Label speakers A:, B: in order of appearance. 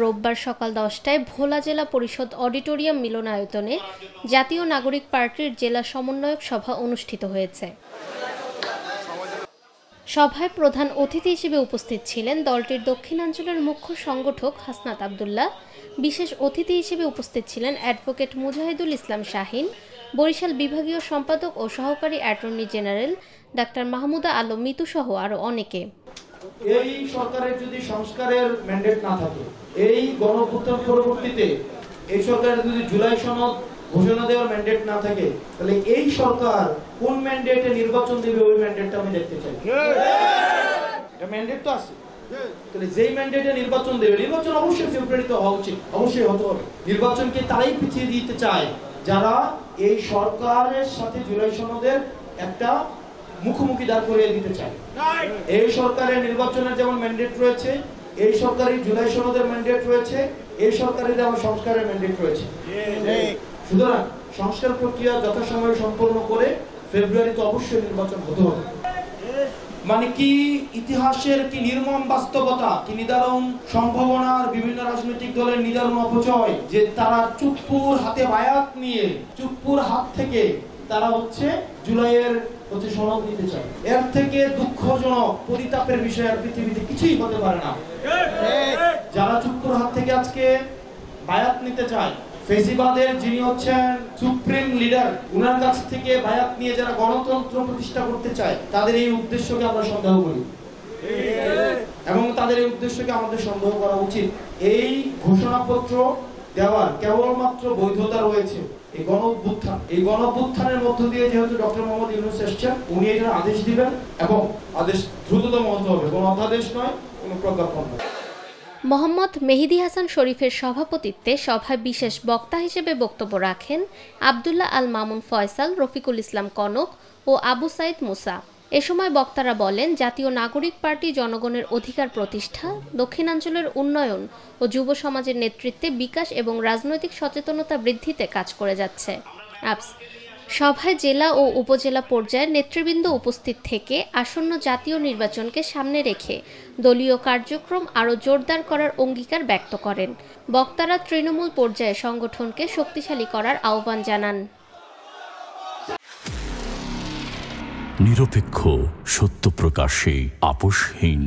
A: রোববার সকাল 10টায় ভোলা জেলা পরিষদ অডিটোরিয়াম মিলনায়তনে জাতীয় নাগরিক পার্টির জেলা সমন্বয়ক সভা অনুষ্ঠিত হয়েছে। সভায় প্রধান অতিথি হিসেবে উপস্থিত ছিলেন দলটির দক্ষিণাঞ্চলের মুখ্য সংগঠক হাসনাত আব্দুল্লাহ। বিশেষ অতিথি হিসেবে উপস্থিত ছিলেন অ্যাডভোকেট মুজাহিদুল ইসলাম শাহীন, বরিশাল বিভাগীয় সম্পাদক ও সহকারী attorney general doctor Mahmuda Alam Mitu সহ আরও অনেকে।
B: এই সরকারের যদি সংস্কারের ম্যান্ডেট না থাকে, এই গণঅভ্যুত্থান পরবর্তীতে এই সরকারের যদি জুলাই সনদ ঘোষণা দেওয়ার ম্যান্ডেট না থাকে, তাহলে এই সরকার কোন ম্যান্ডেটে নির্বাচন দেবে ওই ম্যান্ডেটটা আমি দেখতে চাই। এটা ম্যান্ডেট তো আছে, তাহলে যেই ম্যান্ডেটে নির্বাচন দেবে, নির্বাচন অবশ্যই ফেব্রুয়ারিতে হওয়া উচিত, অবশ্যই হতে হবে। নির্বাচনকে তারাই পিছিয়ে দিতে চায় যারা এই সরকারের সাথে জুলাই সনদের একটা মুখোমুখি দাঁড় করিয়ে দিতে চায়। এই সরকারের নির্বাচনের যেমন ম্যান্ডেট রয়েছে, এই সরকারের জুলাই সনদের ম্যান্ডেট রয়েছে, এই সরকারের যেমন সংস্কারের ম্যান্ডেট রয়েছে। সুতরাং সংস্কার প্রক্রিয়া যথাসময়ে সম্পন্ন করে ফেব্রুয়ারিতে অবশ্যই নির্বাচন হতে হবে। মানে কি ইতিহাসের কি নির্মম বাস্তবতা, কি নিদারুণ সম্ভাবনার বিভিন্ন রাজনৈতিক দলের নিদারুণ অপচয় যে তারা চুপ্পুর হাতে বায়াত নিয়ে চুপ্পুর হাত থেকে তারা জুলাইয়ের সনদ নিতে চায়। এর থেকে দুঃখজনক পরিতাপের বিষয় আর পৃথিবীতে কিছুই হতে পারে না। যারা চুপ্পুর হাত থেকে আজকে বায়াত নিতে চায়, ফেসিবাদের যিনি সুপ্রিম লিডার, উনার কাছ থেকে বায়াত নিয়ে যারা গণতন্ত্র প্রতিষ্ঠা করতে চায়, তাদের এই উদ্দেশ্যকে আমরা সন্দেহ করি এবং তাদের এই উদ্দেশ্যকে আমাদের সন্দেহ করা উচিত। এই ঘোষণাপত্র দেওয়ার কেবলমাত্র বৈধতা রয়েছে এই গণঅভ্যুত্থানের মধ্য দিয়ে যেহেতু ডক্টর মোহাম্মদ ইউনূস এসেছেন, উনি এটার আদেশ দিবেন এবং আদেশ দ্রুততম হতে হবে, কোনো অধ্যাদেশ নয়, কোনো প্রজ্ঞাপন নয়।
A: মোহাম্মদ মেহেদী হাসান শরীফের সভাপতিত্বে সভায় বিশেষ বক্তা হিসেবে বক্তব্য রাখেন আব্দুল্লাহ আল মামুন ফয়সাল, রফিকুল ইসলাম কনক ও আবু সাইদ মুসা। এ সময় বক্তারা বলেন, জাতীয় নাগরিক পার্টি জনগণের অধিকার প্রতিষ্ঠা, দক্ষিণাঞ্চলের উন্নয়ন ও যুব সমাজের নেতৃত্বে বিকাশ এবং রাজনৈতিক সচেতনতা বৃদ্ধিতে কাজ করে যাচ্ছে। সভায় জেলা ও উপজেলা পর্যায়ের নেতৃবৃন্দ উপস্থিত থেকে আসন্ন জাতীয় নির্বাচনকে সামনে রেখে দলীয় কার্যক্রম আরও জোরদার করার অঙ্গীকার ব্যক্ত করেন। বক্তারা তৃণমূল পর্যায়ে সংগঠনকে শক্তিশালী করার আহ্বান জানান।
C: নিরপেক্ষ, সত্য প্রকাশে আপোষহীন।